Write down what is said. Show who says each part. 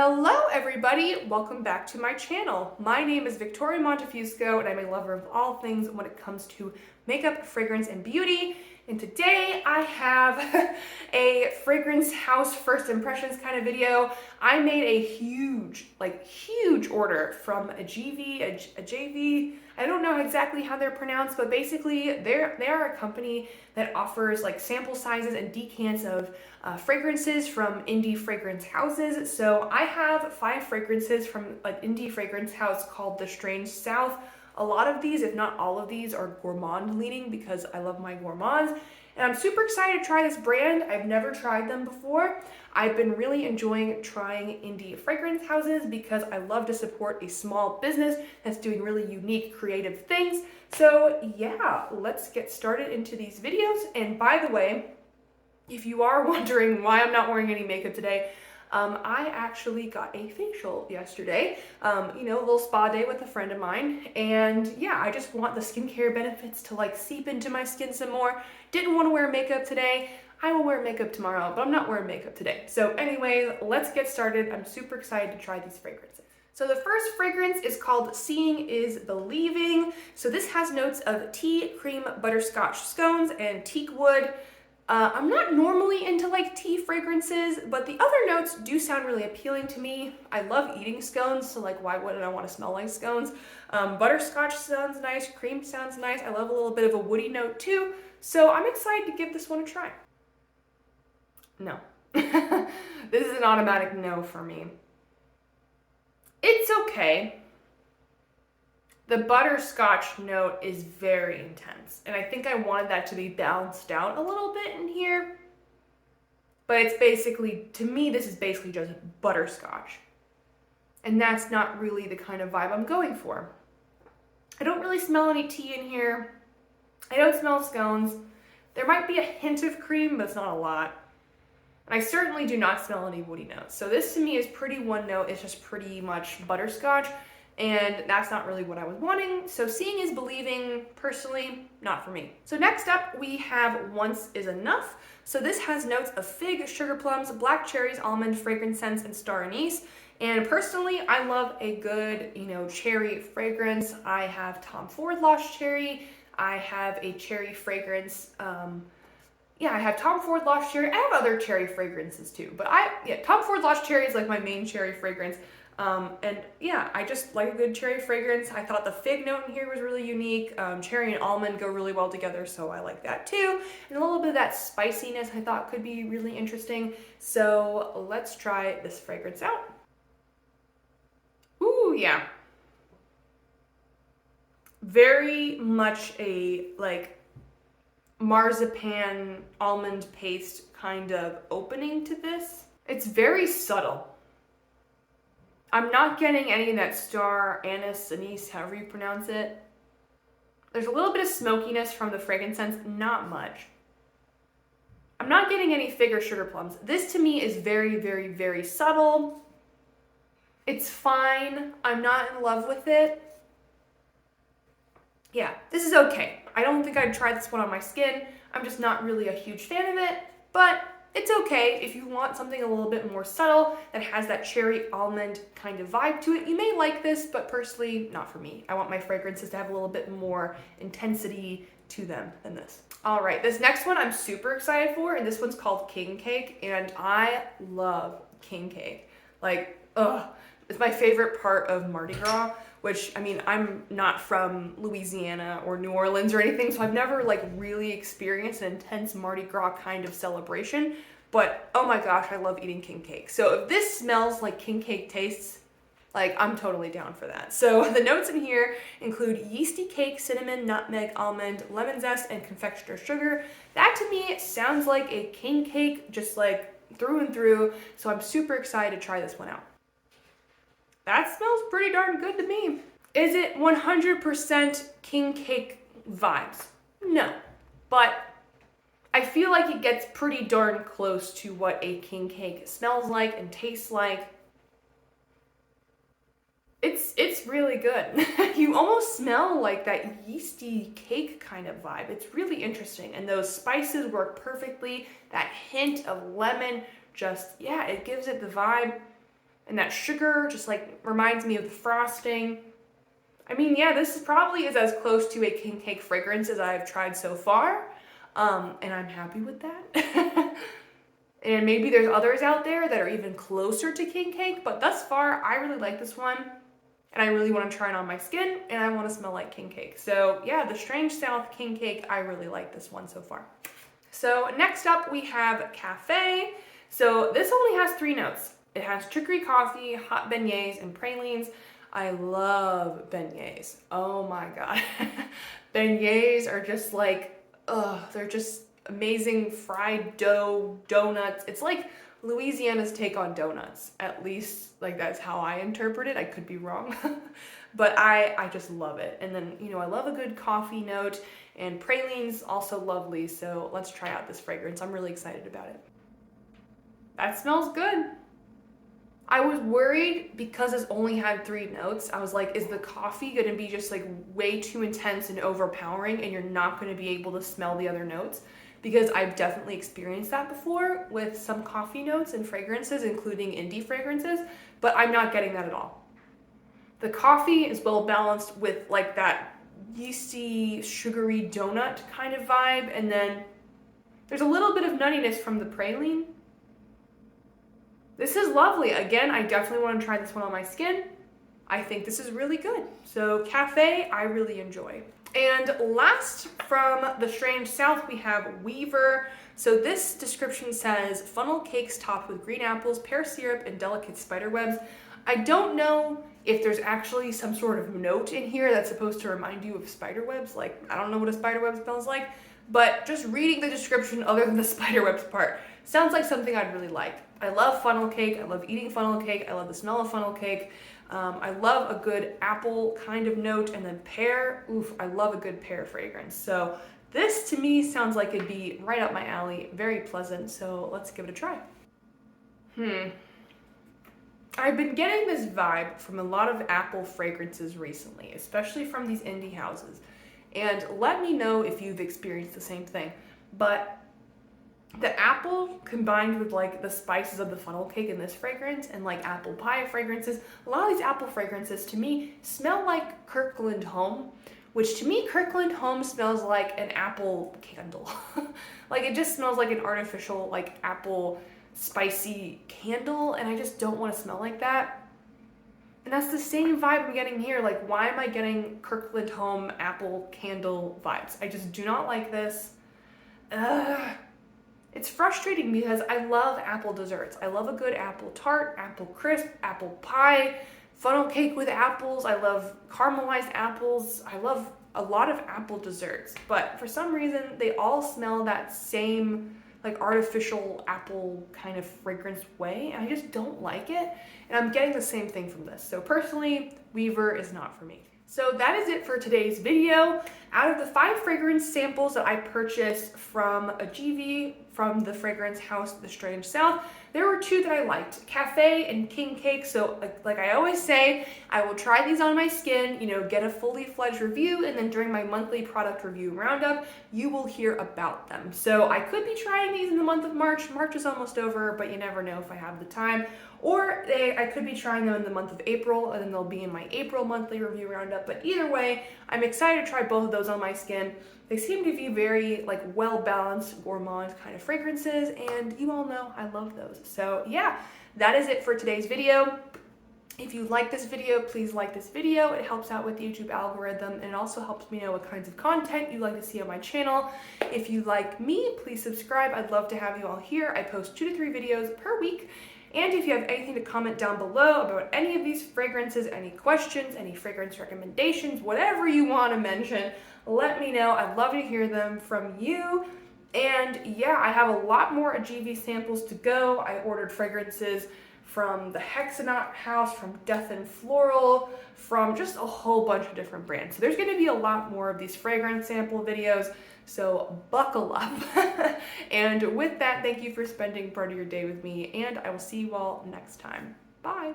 Speaker 1: Hello everybody, welcome back to my channel. My name is Victoria Montefusco and I'm a lover of all things when it comes to makeup, fragrance, and beauty. And today I have a fragrance house first impressions kind of video. I made a huge order from a JV, I don't know exactly how they're pronounced, but basically they are a company that offers like sample sizes and decants of fragrances from indie fragrance houses. So I have 5 fragrances from an indie fragrance house called The Strange South. A lot of these, if not all of these, are gourmand leaning because I love my gourmands. And I'm super excited to try this brand. I've never tried them before. I've been really enjoying trying indie fragrance houses because I love to support a small business that's doing really unique, creative things. So yeah, let's get started into these videos. And by the way, if you are wondering why I'm not wearing any makeup today, I actually got a facial yesterday, a little spa day with a friend of mine, and yeah, I just want the skincare benefits to like seep into my skin some more. Didn't want to wear makeup today. I will wear makeup tomorrow, but I'm not wearing makeup today. So anyway, let's get started. I'm super excited to try these fragrances. So the first fragrance is called Seeing is Believing. So this has notes of tea, cream, butterscotch scones, and teak wood. I'm not normally into like tea fragrances, but the other notes do sound really appealing to me. I love eating scones, so like why wouldn't I want to smell like scones? Butterscotch sounds nice, cream sounds nice. I love a little bit of a woody note too, so I'm excited to give this one a try. No. This is an automatic no for me. It's okay. The butterscotch note is very intense, and I think I wanted that to be balanced out a little bit in here. But it's basically, to me, this is basically just butterscotch. And that's not really the kind of vibe I'm going for. I don't really smell any tea in here. I don't smell scones. There might be a hint of cream, but it's not a lot. And I certainly do not smell any woody notes. So this to me is pretty one note. It's just pretty much butterscotch. And that's not really what I was wanting. So Seeing is Believing, personally, not for me. So next up, we have Once is Enough. So this has notes of fig, sugar plums, black cherries, almond, fragrance scents, and star anise. And personally, I love a good, cherry fragrance. I have Tom Ford Lost Cherry. I have a cherry fragrance. I have Tom Ford Lost Cherry. I have other cherry fragrances too. But Tom Ford Lost Cherry is like my main cherry fragrance. I just like a good cherry fragrance. I thought the fig note in here was really unique. Cherry and almond go really well together, so I like that too. And a little bit of that spiciness I thought could be really interesting. So let's try this fragrance out. Ooh, yeah. Very much a marzipan almond paste kind of opening to this. It's very subtle. I'm not getting any of that star anise, however you pronounce it. There's a little bit of smokiness from the fragrance scents, not much. I'm not getting any fig or sugar plums. This to me is very, very, very subtle. It's fine. I'm not in love with it. Yeah, this is okay. I don't think I'd try this one on my skin. I'm just not really a huge fan of it, but it's okay if you want something a little bit more subtle that has that cherry almond kind of vibe to it. You may like this, but personally, not for me. I want my fragrances to have a little bit more intensity to them than this. All right, this next one I'm super excited for, and this one's called King Cake, and I love king cake. It's my favorite part of Mardi Gras, which, I'm not from Louisiana or New Orleans or anything, so I've never really experienced an intense Mardi Gras kind of celebration, but oh my gosh, I love eating king cake. So if this smells like king cake tastes, I'm totally down for that. So the notes in here include yeasty cake, cinnamon, nutmeg, almond, lemon zest, and confectioner's sugar. That to me sounds like a king cake, just through and through, so I'm super excited to try this one out. That smells pretty darn good to me. Is it 100% king cake vibes? No, but I feel like it gets pretty darn close to what a king cake smells like and tastes like. It's really good. You almost smell like that yeasty cake kind of vibe. It's really interesting, and those spices work perfectly. That hint of lemon, it gives it the vibe. and that sugar just like reminds me of the frosting. I mean, yeah, this probably is as close to a king cake fragrance as I've tried so far, and I'm happy with that. And maybe there's others out there that are even closer to king cake, but thus far, I really like this one, and I really want to try it on my skin, and I want to smell like king cake. So yeah, the Strange South king cake, I really like this one so far. So next up, we have Cafe. So this only has 3 notes. It has chicory coffee, hot beignets, and pralines. I love beignets. Oh my god. Beignets are just like, they're just amazing fried dough donuts. It's like Louisiana's take on donuts. At least, like, that's how I interpret it. I could be wrong. But I just love it. And then, you know, I love a good coffee note, and pralines also lovely. So let's try out this fragrance. I'm really excited about it. That smells good. I was worried because this only had 3 notes. I was like, is the coffee gonna be just like way too intense and overpowering and you're not gonna be able to smell the other notes? Because I've definitely experienced that before with some coffee notes and fragrances, including indie fragrances, but I'm not getting that at all. The coffee is well balanced with like that yeasty, sugary donut kind of vibe, and then there's a little bit of nuttiness from the praline. This is lovely. Again, I definitely want to try this one on my skin. I think this is really good. So Cafe, I really enjoy. And last from the Strange South, we have Weaver. So this description says, funnel cakes topped with green apples, pear syrup, and delicate spider webs. I don't know if there's actually some sort of note in here that's supposed to remind you of spider webs. Like, I don't know what a spider web smells like, but just reading the description other than the spider webs part sounds like something I'd really like. I love funnel cake. I love eating funnel cake. I love the smell of funnel cake. I love a good apple kind of note, and then pear. Oof, I love a good pear fragrance. So this to me sounds like it'd be right up my alley. Very pleasant. So let's give it a try. I've been getting this vibe from a lot of apple fragrances recently, especially from these indie houses. And let me know if you've experienced the same thing. But the apple combined with like the spices of the funnel cake in this fragrance and like apple pie fragrances, a lot of these apple fragrances to me smell like Kirkland Home, which to me Kirkland Home smells like an apple candle. Like it just smells like an artificial like apple spicy candle, and I just don't want to smell like that. And that's the same vibe I'm getting here. Like, why am I getting Kirkland Home apple candle vibes? I just do not like this. It's frustrating because I love apple desserts. I love a good apple tart, apple crisp, apple pie, funnel cake with apples. I love caramelized apples. I love a lot of apple desserts. But for some reason, they all smell that same like artificial apple kind of fragrance way, and I just don't like it. And I'm getting the same thing from this. So personally, Weaver is not for me. So that is it for today's video. Out of the 5 fragrance samples that I purchased from a GV from the fragrance house, The Strange South, there were 2 that I liked, Cafe and King Cake. So like I always say, I will try these on my skin, you know, get a fully fledged review, and then during my monthly product review roundup, you will hear about them. So I could be trying these in the month of March. March is almost over, but you never know if I have the time. Or I could be trying them in the month of April, and then they'll be in my April monthly review roundup. But either way, I'm excited to try both of those on my skin. They seem to be very like well-balanced gourmand kind of fragrances, and you all know I love those. So yeah, that is it for today's video. If you like this video, please like this video. It helps out with the YouTube algorithm, and it also helps me know what kinds of content you like to see on my channel. If you like me, please subscribe. I'd love to have you all here. I post 2 to 3 videos per week. And if you have anything to comment down below about any of these fragrances, any questions, any fragrance recommendations, whatever you want to mention, let me know. I'd love to hear them from you. And yeah, I have a lot more GV samples to go. I ordered fragrances from the Hexanaut house, from Death and Floral, from just a whole bunch of different brands. So there's going to be a lot more of these fragrance sample videos. So buckle up. And with that, thank you for spending part of your day with me, and I will see you all next time. Bye.